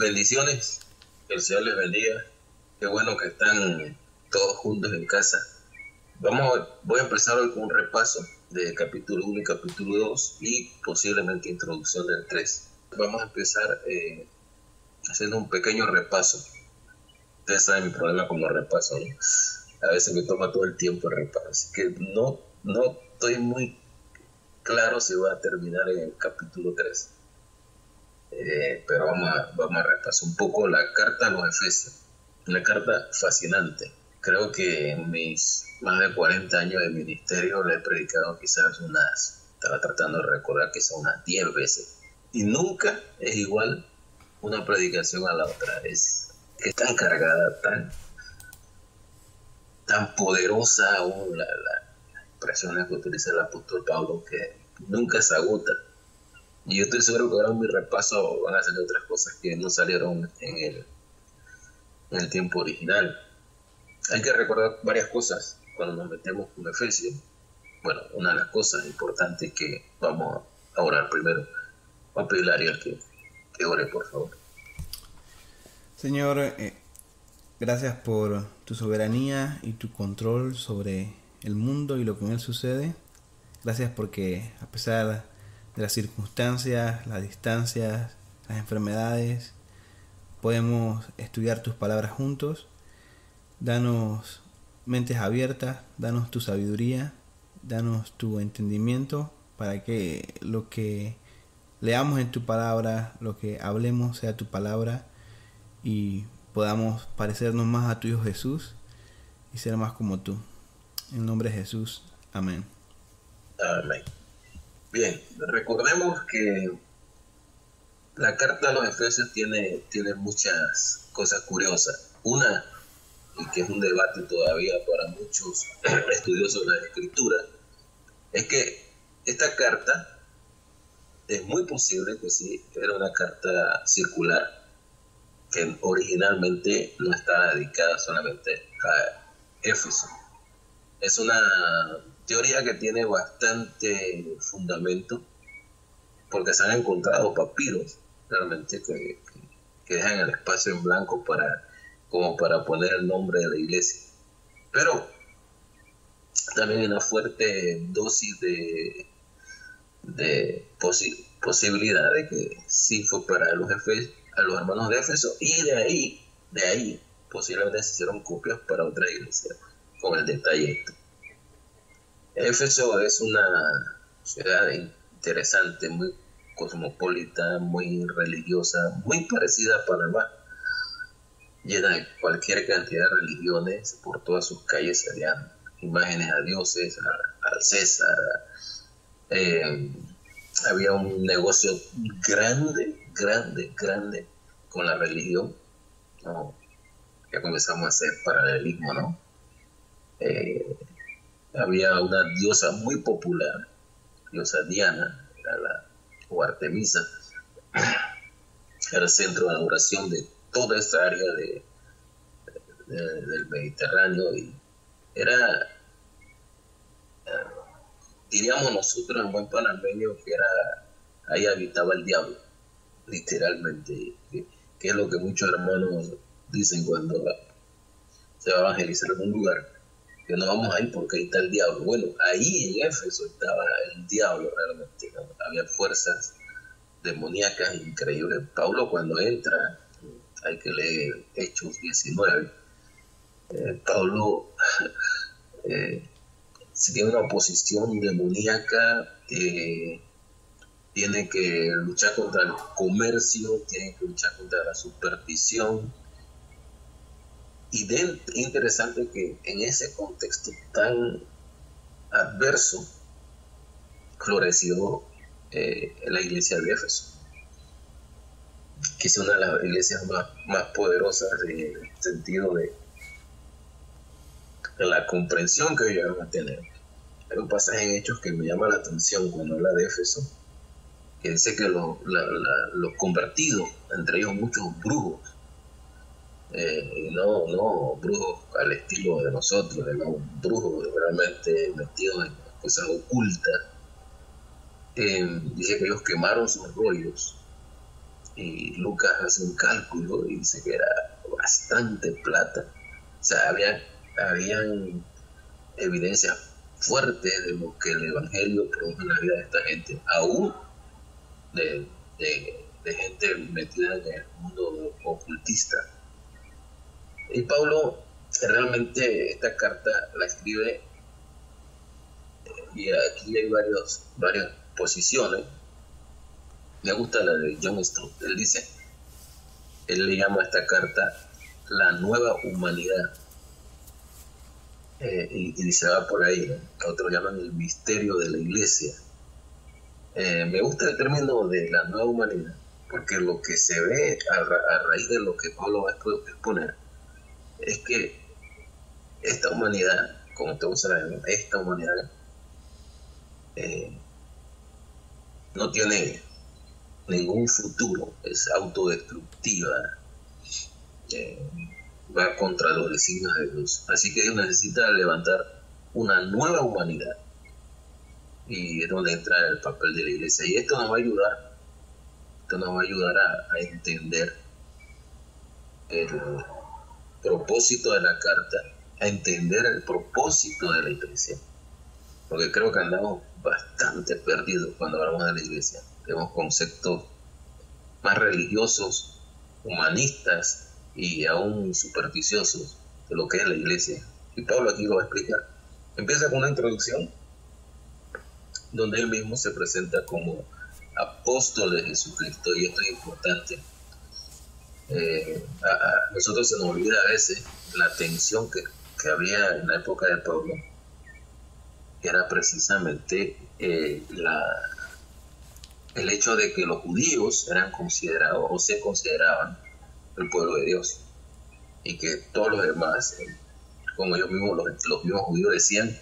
Bendiciones, que el Señor les bendiga. Qué bueno que están todos juntos en casa. Voy a empezar hoy con un repaso de capítulo 1 y capítulo 2 y posiblemente introducción del 3. Vamos a empezar haciendo un pequeño repaso. Ustedes saben mi problema con los repasos, ¿no? A veces me toma todo el tiempo el repaso, así que no estoy muy claro si va a terminar en el capítulo 3. Pero vamos a repasar un poco la carta a los Efesios. Una carta fascinante. Creo que en mis más de 40 años de ministerio le he predicado quizás estaba tratando de recordar quizás unas 10 veces. Y nunca es igual una predicación a la otra. Es tan cargada, tan poderosa aún las expresiones que utiliza el apóstol Pablo, que nunca se agota. Y yo estoy seguro que ahora en mi repaso van a salir otras cosas que no salieron en el tiempo original. Hay que recordar varias cosas cuando nos metemos con Efesios. Bueno, una de las cosas importantes que vamos a orar primero. Voy a pedirle a Ariel que ore, por favor. Señor, gracias por tu soberanía y tu control sobre el mundo y lo que en él sucede. Gracias porque a pesar de las circunstancias, las distancias, las enfermedades, podemos estudiar tus palabras juntos. Danos mentes abiertas, danos tu sabiduría, danos tu entendimiento para que lo que leamos en tu palabra, lo que hablemos sea tu palabra y podamos parecernos más a tu Hijo Jesús y ser más como tú. En nombre de Jesús, amén. Amén. Bien, recordemos que la carta a los Efesios tiene muchas cosas curiosas. Una, y que es un debate todavía para muchos estudiosos de la Escritura, es que esta carta es muy posible que sí era una carta circular, que originalmente no estaba dedicada solamente a Éfeso. Es una teoría que tiene bastante fundamento, porque se han encontrado papiros realmente que dejan el espacio en blanco como para poner el nombre de la iglesia. Pero también hay una fuerte dosis de posibilidad de que sí fue para a los hermanos de Éfeso, y de ahí posiblemente se hicieron copias para otra iglesia, con el detalle este. Éfeso es una ciudad interesante, muy cosmopolita, muy religiosa, muy parecida a Panamá, llena de cualquier cantidad de religiones. Por todas sus calles habían imágenes a dioses, al César. Había un negocio grande con la religión, ¿no? Ya comenzamos a hacer paralelismo, ¿no? Había una diosa muy popular, diosa Diana, o Artemisa, era el centro de adoración de toda esa área del Mediterráneo, y era, diríamos nosotros en buen panameño, que ahí habitaba el diablo, literalmente, que es lo que muchos hermanos dicen cuando se va a evangelizar en un lugar, que no vamos ahí porque ahí está el diablo. Bueno, ahí en Éfeso estaba el diablo realmente, ¿no? Había fuerzas demoníacas increíbles. Pablo, cuando entra, hay que leer Hechos 19, Pablo si tiene una oposición demoníaca, tiene que luchar contra el comercio, tiene que luchar contra la superstición. Y interesante que en ese contexto tan adverso floreció la iglesia de Éfeso, que es una de las iglesias más poderosas en el sentido de la comprensión que ellos van a tener. Hay un pasaje en Hechos que me llama la atención cuando habla de Éfeso, que dice que los convertidos, entre ellos muchos brujos, no brujos al estilo de nosotros, no brujos realmente metidos en cosas ocultas, dice que ellos quemaron sus rollos y Lucas hace un cálculo y dice que era bastante plata. O sea, habían evidencias fuertes de lo que el Evangelio produjo en la vida de esta gente, aún de gente metida en el mundo ocultista. Y Pablo realmente esta carta la escribe, y aquí hay varias posiciones. Me gusta la de John Stott. Él le llama a esta carta la nueva humanidad. Y se va por ahí, ¿no? Otros llaman el misterio de la iglesia. Me gusta el término de la nueva humanidad, porque lo que se ve a raíz de lo que Pablo va a exponer es que esta humanidad, como todos sabemos, esta humanidad no tiene ningún futuro, es autodestructiva, va contra los designios de Dios. Así que Dios necesita levantar una nueva humanidad, y es donde entra el papel de la iglesia. Y esto nos va a ayudar a entender el propósito de la carta, a entender el propósito de la iglesia, porque creo que andamos bastante perdidos cuando hablamos de la iglesia. Tenemos conceptos más religiosos, humanistas y aún supersticiosos de lo que es la iglesia. Y Pablo aquí lo va a explicar. Empieza con una introducción donde él mismo se presenta como apóstol de Jesucristo, y esto es importante. A nosotros se nos olvida a veces la tensión que había en la época de Pablo, que era precisamente el hecho de que los judíos eran considerados o se consideraban el pueblo de Dios, y que todos los demás, como ellos mismos, los mismos judíos decían,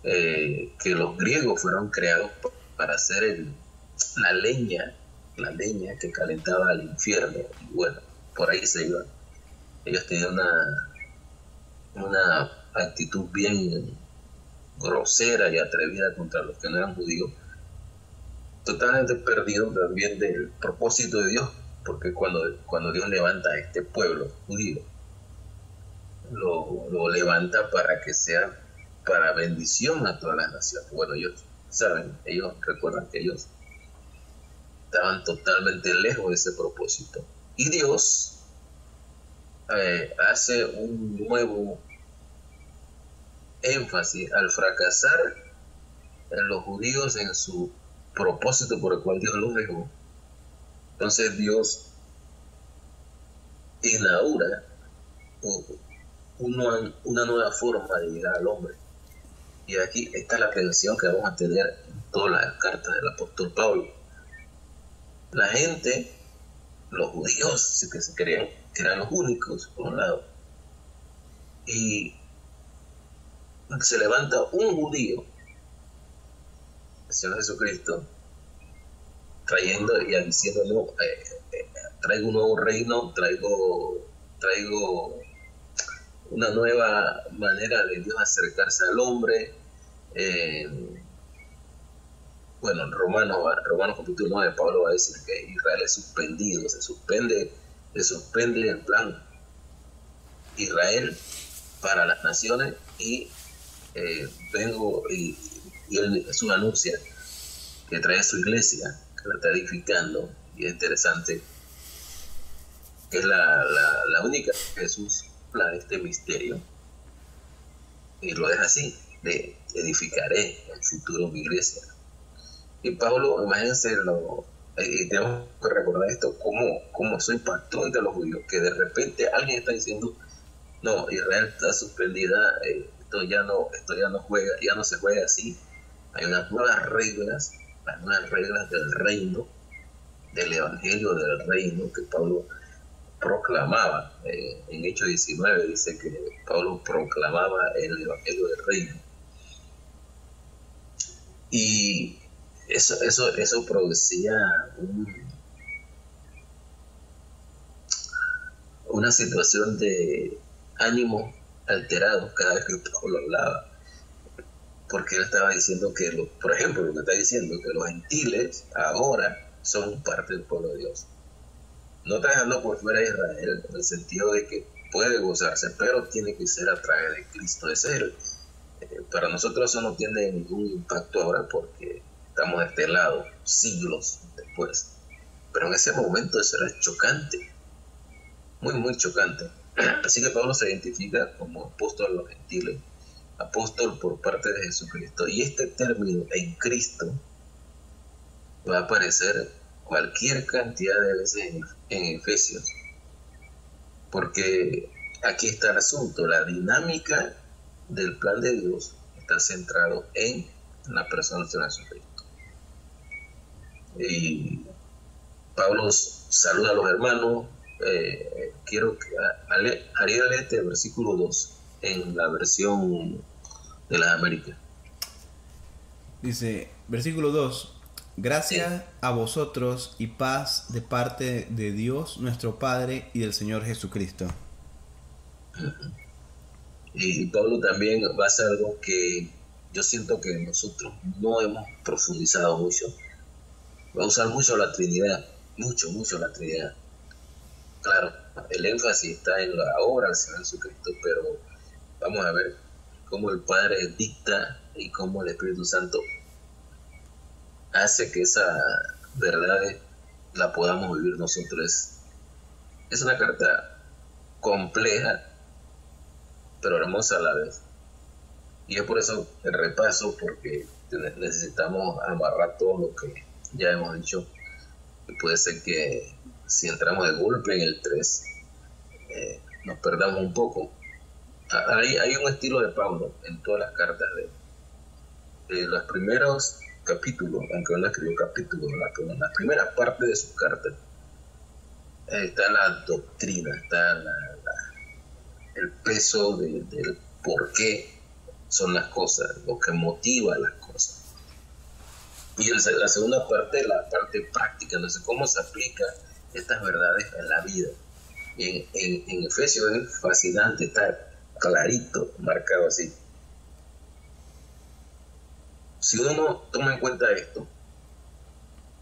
que los griegos fueron creados para hacer la leña que calentaba al infierno. Y bueno, por ahí se iban. Ellos tenían una actitud bien grosera y atrevida contra los que no eran judíos, totalmente perdidos también del propósito de Dios, porque cuando Dios levanta a este pueblo judío, lo levanta para que sea para bendición a todas las naciones. Bueno, ellos recuerdan que ellos estaban totalmente lejos de ese propósito, y Dios hace un nuevo énfasis al fracasar en los judíos en su propósito por el cual Dios los dejó. Entonces Dios inaugura una nueva forma de llegar al hombre. Y aquí está la tensión que vamos a tener en todas las cartas del apóstol Pablo. La gente, los judíos, que se creían que eran los únicos, por un lado, y se levanta un judío, el Señor Jesucristo, trayendo y diciendo, no, traigo un nuevo reino, traigo una nueva manera de Dios acercarse al hombre. Bueno, en Romanos capítulo 9, Pablo va a decir que Israel es suspendido, se suspende el plan Israel para las naciones, y vengo y él es un anuncia que trae a su iglesia, que la está edificando, y es interesante que es la única que Jesús habla de este misterio, y lo deja así, de edificaré en futuro mi iglesia. Y Pablo, imagínense, y tenemos que recordar esto, cómo eso impactó entre los judíos, que de repente alguien está diciendo, no, Israel está suspendida, esto ya no se juega así. Hay unas nuevas reglas, del reino, del evangelio del reino, que Pablo proclamaba. En Hechos 19 dice que Pablo proclamaba el evangelio del reino, y eso producía una situación de ánimo alterado cada vez que Pablo hablaba, porque él estaba diciendo que, por ejemplo, lo que está diciendo, que los gentiles ahora son parte del pueblo de Dios. no está dejando por fuera a Israel en el sentido de que puede gozarse, pero tiene que ser a través de Cristo. Para nosotros eso no tiene ningún impacto ahora porque estamos de este lado, siglos después. Pero en ese momento eso era chocante, muy, muy chocante. Así que Pablo se identifica como apóstol a los gentiles, apóstol por parte de Jesucristo. Y este término, en Cristo, va a aparecer cualquier cantidad de veces en Efesios. Porque aquí está el asunto, la dinámica del plan de Dios está centrado en la persona de Jesucristo. Y Pablo saluda a los hermanos. Quiero que Ariel lea el versículo 2 en la versión de las Américas. Dice, versículo 2. Gracias a vosotros y paz de parte de Dios nuestro Padre y del Señor Jesucristo. Y Pablo también va a hacer algo que yo siento que nosotros no hemos profundizado mucho. Va a usar mucho la Trinidad, mucho la Trinidad. Claro, el énfasis está en la obra del Señor Jesucristo, pero vamos a ver cómo el Padre dicta y cómo el Espíritu Santo hace que esa verdad la podamos vivir nosotros. Es una carta compleja, pero hermosa a la vez. Y es por eso el repaso, porque necesitamos amarrar todo lo que ya hemos dicho. Y puede ser que si entramos de golpe en el 3, nos perdamos un poco. Hay un estilo de Pablo en todas las cartas de los primeros capítulos, aunque no escribió capítulos, en la primera parte de sus cartas está la doctrina, está el peso del por qué son las cosas, lo que motiva las cosas. Y la segunda parte, la parte práctica, no sé cómo se aplica estas verdades en la vida. Y en Efesios es fascinante, está clarito, marcado así. Si uno no toma en cuenta esto,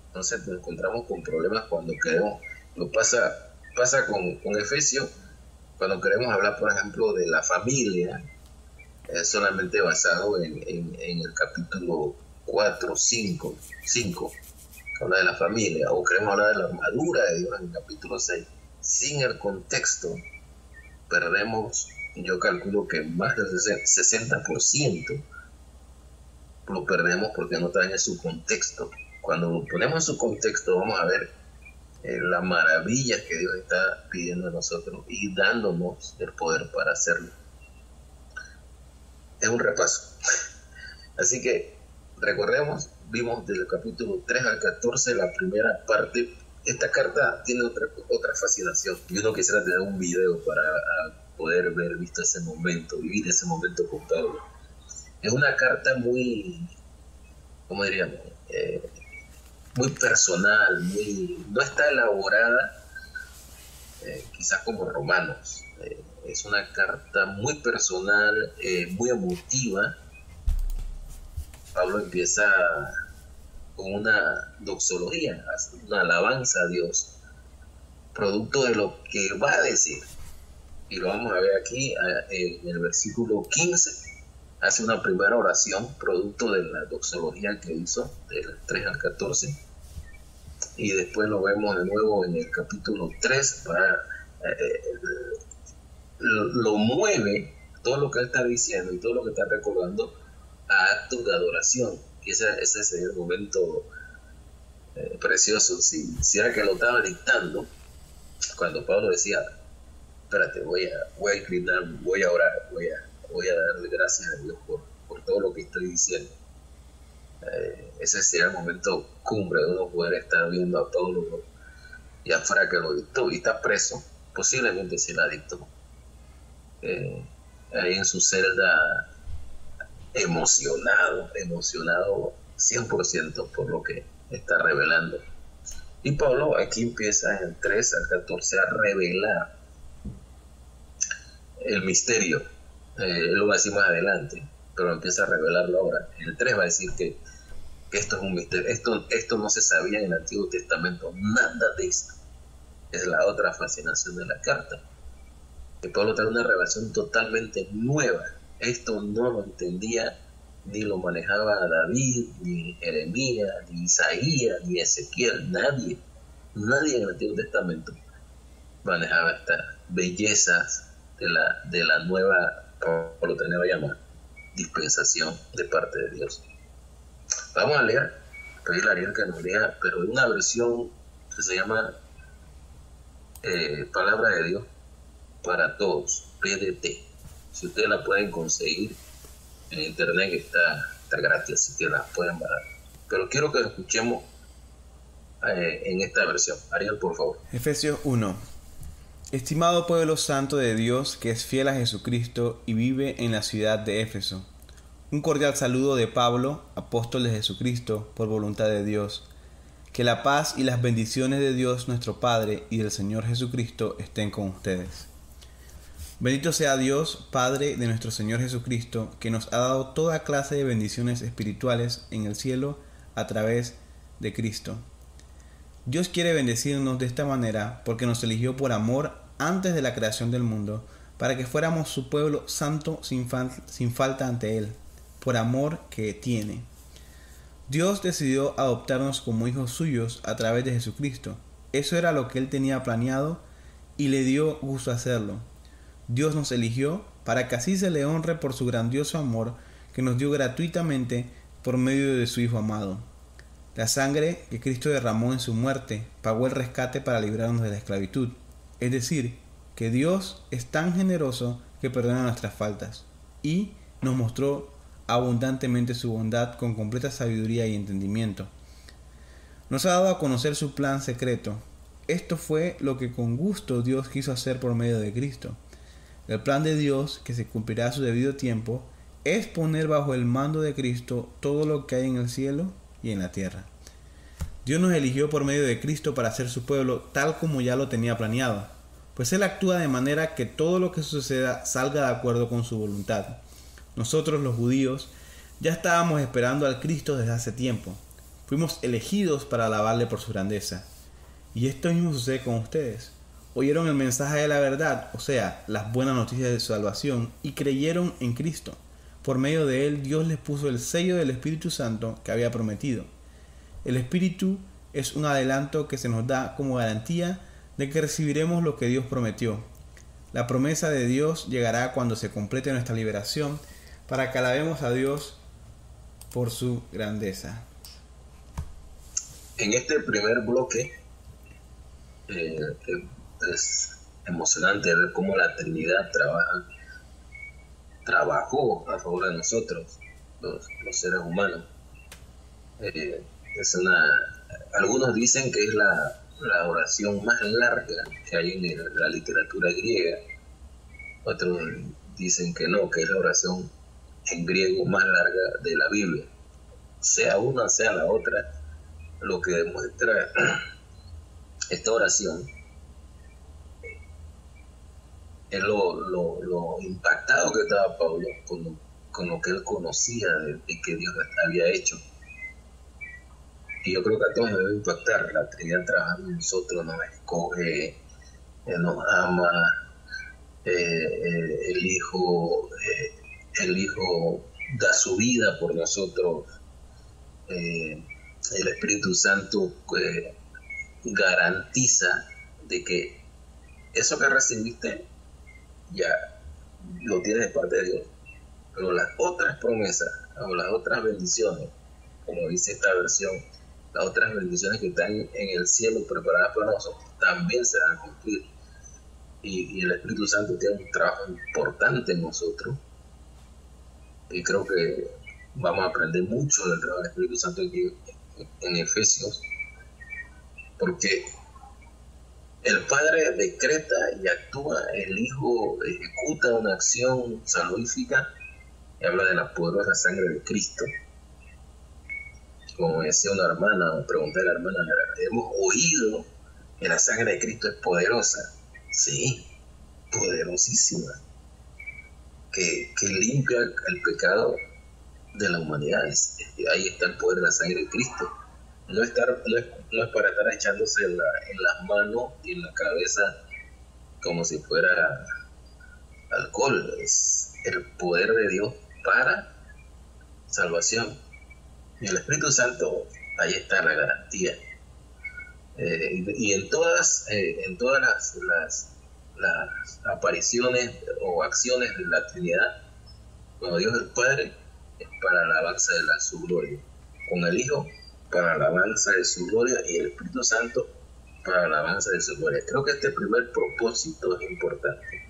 entonces nos encontramos con problemas cuando queremos, pasa con Efesios, cuando queremos hablar, por ejemplo, de la familia, solamente basado en el capítulo 4, 5, que habla de la familia, o queremos hablar de la armadura de Dios en el capítulo 6, sin el contexto, perdemos, yo calculo que más del 60% lo perdemos porque no trae su contexto. Cuando lo ponemos en su contexto, vamos a ver las maravillas que Dios está pidiendo a nosotros y dándonos el poder para hacerlo. Es un repaso. Así que recordemos, vimos del capítulo 3 al 14 la primera parte. Esta carta tiene otra fascinación y uno quisiera tener un video para poder ver, visto ese momento, vivir ese momento con Pablo. Es una carta muy, ¿cómo diríamos? Muy personal, no está elaborada quizás como Romanos. Es una carta muy personal, muy emotiva. Pablo empieza con una doxología, una alabanza a Dios, producto de lo que va a decir. Y lo vamos a ver aquí en el versículo 15. Hace una primera oración, producto de la doxología que hizo, del 3 al 14. Y después lo vemos de nuevo en el capítulo 3. Lo mueve todo lo que él está diciendo y todo lo que está recordando a actos de adoración. Y ese sería el momento precioso. Si era que lo estaba dictando, cuando Pablo decía, espérate, voy a inclinar, voy a orar, voy a darle gracias a Dios por todo lo que estoy diciendo. Ese sería el momento cumbre de uno poder estar viendo a Pablo y afuera que lo dictó y está preso, posiblemente si la dictó, ahí en su celda, emocionado 100% por lo que está revelando. Y Pablo aquí empieza en el 3 al 14 a revelar el misterio. Lo va a decir más adelante, pero empieza a revelarlo ahora. En el 3 va a decir que esto es un misterio. Esto no se sabía en el Antiguo Testamento, nada de esto. es la otra fascinación de la carta. Que Pablo trae una revelación totalmente nueva. Esto no lo entendía ni lo manejaba David, ni Jeremías, ni Isaías, ni Ezequiel, nadie en el Antiguo Testamento manejaba estas bellezas de la nueva, por lo tenía que llamar, dispensación de parte de Dios. Vamos a leer, pedirle a Ariel que nos lea, pero en una versión que se llama Palabra de Dios para Todos, PDT. Si ustedes la pueden conseguir en internet, que está gratis, así que la pueden bajar. Pero quiero que lo escuchemos en esta versión. Ariel, por favor. Efesios 1. Estimado pueblo santo de Dios que es fiel a Jesucristo y vive en la ciudad de Éfeso. Un cordial saludo de Pablo, apóstol de Jesucristo, por voluntad de Dios. Que la paz y las bendiciones de Dios nuestro Padre y del Señor Jesucristo estén con ustedes. Bendito sea Dios, Padre de nuestro Señor Jesucristo, que nos ha dado toda clase de bendiciones espirituales en el cielo a través de Cristo. Dios quiere bendecirnos de esta manera porque nos eligió por amor antes de la creación del mundo, para que fuéramos su pueblo santo sin falta ante Él, por amor que tiene. Dios decidió adoptarnos como hijos suyos a través de Jesucristo. Eso era lo que Él tenía planeado y le dio gusto hacerlo. Dios nos eligió para que así se le honre por su grandioso amor que nos dio gratuitamente por medio de su Hijo amado. La sangre que Cristo derramó en su muerte pagó el rescate para librarnos de la esclavitud. Es decir, que Dios es tan generoso que perdona nuestras faltas y nos mostró abundantemente su bondad con completa sabiduría y entendimiento. Nos ha dado a conocer su plan secreto. Esto fue lo que con gusto Dios quiso hacer por medio de Cristo. El plan de Dios, que se cumplirá a su debido tiempo, es poner bajo el mando de Cristo todo lo que hay en el cielo y en la tierra. Dios nos eligió por medio de Cristo para ser su pueblo tal como ya lo tenía planeado, pues Él actúa de manera que todo lo que suceda salga de acuerdo con su voluntad. Nosotros los judíos ya estábamos esperando al Cristo desde hace tiempo. Fuimos elegidos para alabarle por su grandeza. Y esto mismo sucede con ustedes. Oyeron el mensaje de la verdad, o sea, las buenas noticias de su salvación, y creyeron en Cristo. Por medio de Él, Dios les puso el sello del Espíritu Santo que había prometido. El Espíritu es un adelanto que se nos da como garantía de que recibiremos lo que Dios prometió. La promesa de Dios llegará cuando se complete nuestra liberación, para que alabemos a Dios por su grandeza. En este primer bloque es emocionante ver cómo la Trinidad trabajó a favor de nosotros, los seres humanos. Algunos dicen que es la oración más larga que hay en la literatura griega. Otros dicen que no, que es la oración en griego más larga de la Biblia. Sea una, sea la otra, lo que demuestra esta oración es lo impactado que estaba Pablo con lo que él conocía de que Dios había hecho. Y yo creo que a todos nos debe impactar la Trinidad trabajando en nosotros, nos escoge, nos ama, el Hijo da su vida por nosotros, el Espíritu Santo garantiza de que eso que recibiste ya lo tienes de parte de Dios, pero las otras promesas o las otras bendiciones, como dice esta versión, las otras bendiciones que están en el cielo preparadas para nosotros también se van a cumplir. Y el Espíritu Santo tiene un trabajo importante en nosotros, y creo que vamos a aprender mucho del trabajo del Espíritu Santo aquí en Efesios, porque el Padre decreta y actúa, el Hijo ejecuta una acción salvífica y habla de la poderosa sangre de Cristo. Como decía una hermana, pregunté a la hermana, hemos oído que la sangre de Cristo es poderosa. Sí, poderosísima, que limpia el pecado de la humanidad. Ahí está el poder de la sangre de Cristo. no es para estar echándose en las manos y en la cabeza como si fuera alcohol. Es el poder de Dios para salvación. Y el Espíritu Santo, ahí está la garantía. Y en todas las apariciones o acciones de la Trinidad, cuando Dios el Padre es para la alabanza de su gloria, con el Hijo para la alabanza de su gloria y el Espíritu Santo para la alabanza de su gloria. Creo que este primer propósito es importante.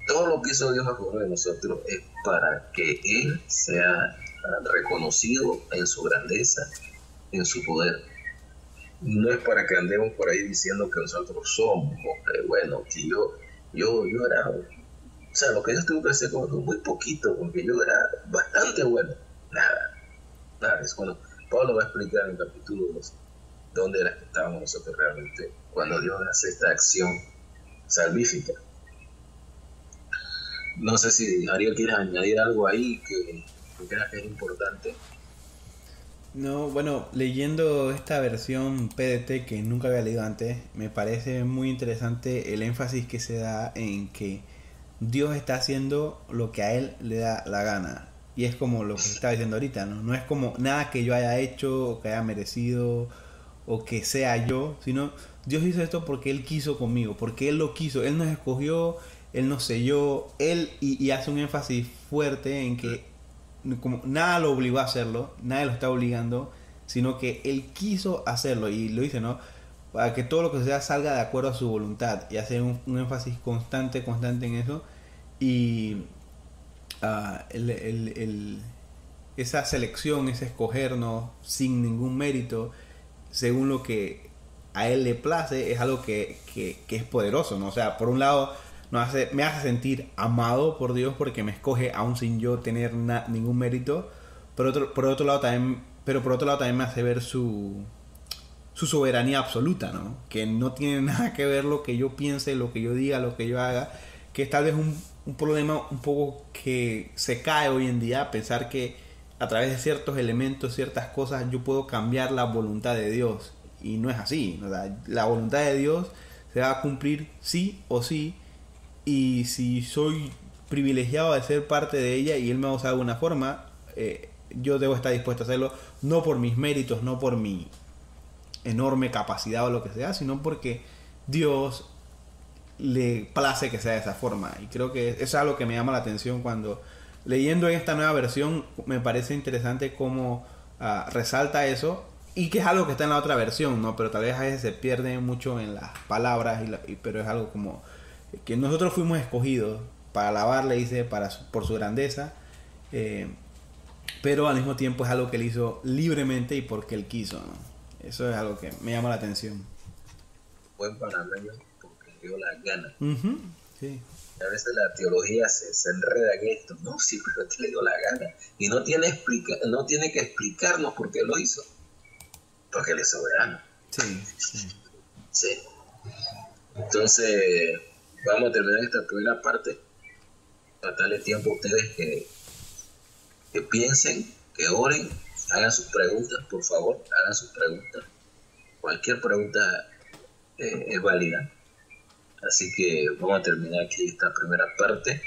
Todo lo que hizo Dios a favor de nosotros es para que Él sea reconocido en su grandeza, en su poder. No es para que andemos por ahí diciendo que nosotros somos, bueno, que yo era, o sea, lo que Dios tuvo que hacer conmigo muy poquito, porque yo era bastante bueno. Nada, es cuando Pablo va a explicar en el capítulo 2 dónde era que estábamos nosotros realmente, cuando Dios hace esta acción salvífica. No sé si Ariel quieres añadir algo ahí que creas que es importante. No, bueno, leyendo esta versión PDT que nunca había leído antes, me parece muy interesante el énfasis que se da en que Dios está haciendo lo que a Él le da la gana. Y es como lo que estaba diciendo ahorita, ¿no? No es como nada que yo haya hecho o que haya merecido o que sea yo, sino Dios hizo esto porque Él quiso conmigo, porque Él lo quiso, Él nos escogió, Él nos selló, Él y hace un énfasis fuerte en que como nada lo obligó a hacerlo, nadie lo está obligando, sino que Él quiso hacerlo y lo dice, ¿no? Para que todo lo que sea salga de acuerdo a su voluntad y hace un énfasis constante en eso y esa selección, ese escogernos sin ningún mérito según lo que a Él le place es algo que es poderoso, ¿no? O sea, por un lado me hace sentir amado por Dios porque me escoge aún sin yo tener ningún mérito, por otro lado también me hace ver su soberanía absoluta, ¿no? Que no tiene nada que ver lo que yo piense, lo que yo diga, lo que yo haga, que es tal vez un problema un poco que se cae hoy en día, pensar que a través de ciertos elementos, ciertas cosas, yo puedo cambiar la voluntad de Dios, y no es así, ¿no? La voluntad de Dios se va a cumplir sí o sí, y si soy privilegiado de ser parte de ella y Él me va a usar de alguna forma, yo debo estar dispuesto a hacerlo, no por mis méritos, no por mi enorme capacidad o lo que sea, sino porque Dios le place que sea de esa forma. Y creo que eso es algo que me llama la atención cuando leyendo en esta nueva versión. Me parece interesante cómo resalta eso, y que es algo que está en la otra versión, ¿no? Pero tal vez a veces se pierde mucho en las palabras, pero es algo como que nosotros fuimos escogidos para alabarle, dice, por su grandeza, pero al mismo tiempo es algo que Él hizo libremente y porque Él quiso, ¿no? Eso es algo que me llama la atención. Buen panameño, porque dio la gana. Sí. A veces la teología se enreda en esto. No, sí, pero te le dio la gana. Y no tiene que explicarnos por qué lo hizo. Porque Él es soberano. Sí. Entonces, vamos a terminar esta primera parte. Para darle tiempo a ustedes que piensen, que oren, hagan sus preguntas, por favor, hagan sus preguntas. Cualquier pregunta es válida. Así que vamos a terminar aquí esta primera parte.